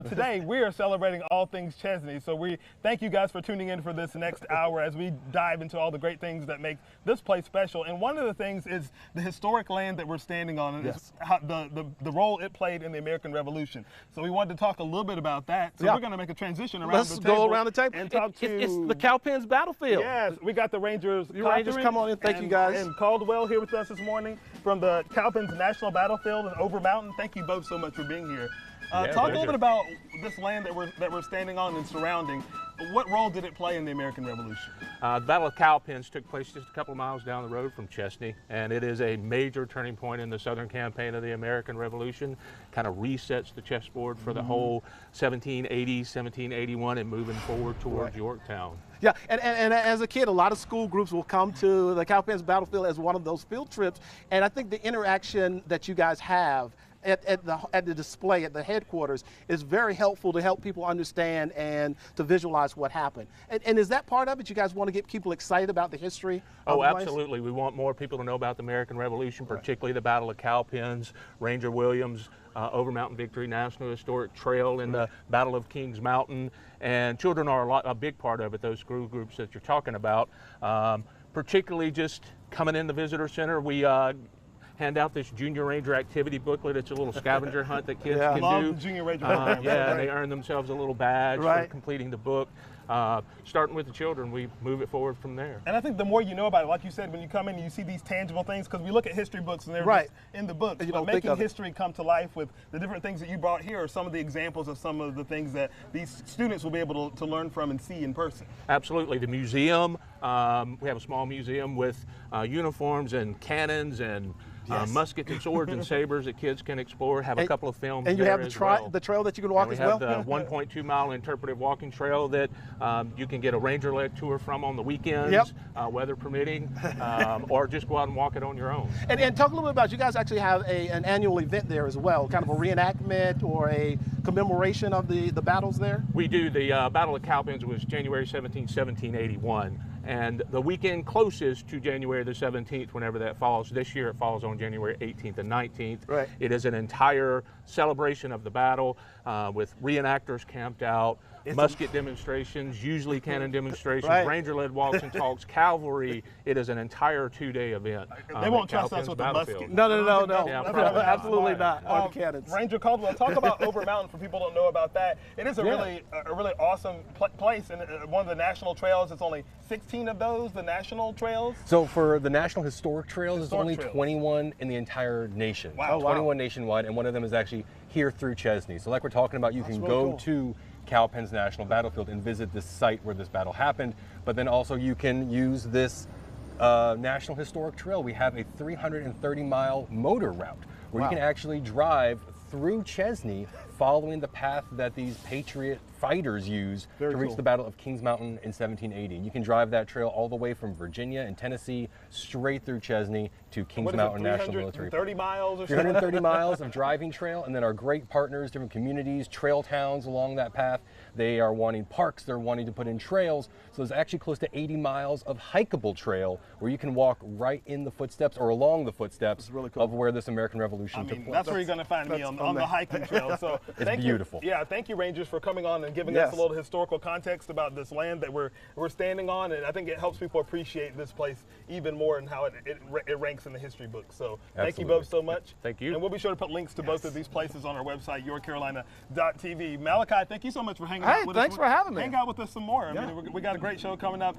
Today, we are celebrating all things Chesney, so we thank you guys for tuning in for this next hour as we dive into all the great things that make this place special. And one of the things is the historic land that we're standing on, and Yes. how the role it played in the American Revolution. So we wanted to talk a little bit about that. So Yeah. we're going to make a transition around Let's the table. go around the table and talk to... It's the Cowpens battlefield. Yes, we got the Rangers. You Rangers, come on in. Thank you, guys. And Caldwell here with us this morning from the Cowpens National Battlefield in Over Mountain. Thank you both so much for being here. Talk a little bit about this land that we're standing on and surrounding. What role did it play in the American Revolution? The Battle of Cowpens took place just a couple of miles down the road from Chesney, and it is a major turning point in the Southern campaign of the American Revolution. Kind of resets the chessboard for the whole 1780, 1781, and moving forward towards Yorktown. Yeah, and as a kid, a lot of school groups will come to the Cowpens battlefield as one of those field trips, and I think the interaction that you guys have at the display at the headquarters is very helpful to help people understand and to visualize what happened. And is that part of it? You guys want to get people excited about the history of Oh, the place? absolutely. We want more people to know about the American Revolution, particularly the Battle of Cowpens, Ranger Williams, Over Mountain Victory National Historic Trail, and the Battle of Kings Mountain. And children are a big part of it, those school groups that you're talking about. Particularly just coming in the visitor center, we hand out this Junior Ranger activity booklet. It's a little scavenger hunt that kids can Love do. the Junior Ranger program. Yeah, they earn themselves a little badge for Right. completing the book. Starting with the children, we move it forward from there. And I think the more you know about it, like you said, when you come in and you see these tangible things, because we look at history books and they're Right. just in the books, And you but don't think making of it. history come to life with the different things that you brought here are some of the examples of some of the things that these students will be able to learn from and see in person. Absolutely. The museum, we have a small museum with uniforms and cannons and muskets and swords and sabers that kids can explore. Have a couple of films And you there have as well. the trail that you can walk And as we well? have the 1.2-mile interpretive walking trail that you can get a ranger-led tour from on the weekends, weather permitting, or just go out and walk it on your own. And talk a little bit about, you guys actually have an annual event there as well, kind of a reenactment or a commemoration of the battles there? We do. The Battle of Cowpens was January 17, 1781. And the weekend closest to January the 17th, whenever that falls, this year it falls on January 18th and 19th. Right. It is an entire celebration of the battle with reenactors camped out, musket demonstrations, usually cannon demonstrations, Right. ranger-led walks and talks, cavalry. It is an entire two-day event. They won't at trust us Cowpens with the Battlefield. musket. No. Yeah, Absolutely not. Or the cannons. Ranger Caldwell, talk about Over Mountain for people who don't know about that. It is a really awesome place, and one of the national trails. It's only 16 of those, the national trails. So for the National Historic Trails, there's Historic only trails. 21 in the entire nation. Wow. 21 nationwide, and one of them is actually here through Chesney. So like we're talking about, you can really go cool. to Cowpens National Battlefield and visit this site where this battle happened, but then also you can use this National Historic Trail. We have a 330-mile motor route where you can actually drive through Chesney following the path that these Patriot fighters used to reach cool. the Battle of Kings Mountain in 1780. And you can drive that trail all the way from Virginia and Tennessee straight through Chesney to Kings What is Mountain it, National Military Park. 330 miles or something? 330 miles of driving trail, and then our great partners, different communities, trail towns along that path. They are wanting parks, they're wanting to put in trails. So there's actually close to 80 miles of hikeable trail where you can walk right in the footsteps or along the footsteps really cool. of where this American Revolution took place. That's where you're going to find me on the hiking trail. So thank beautiful. You. Yeah, thank you, Rangers, for coming on and giving us a little historical context about this land that we're standing on, and I think it helps people appreciate this place even more and how it ranks in the history books. So thank you both so much. Thank you. And we'll be sure to put links to both of these places on our website, yourcarolina.tv. Malachi, thank you so much for hanging out with us. Thanks for having me. Hang out with us some more. I mean, we got a great show coming up.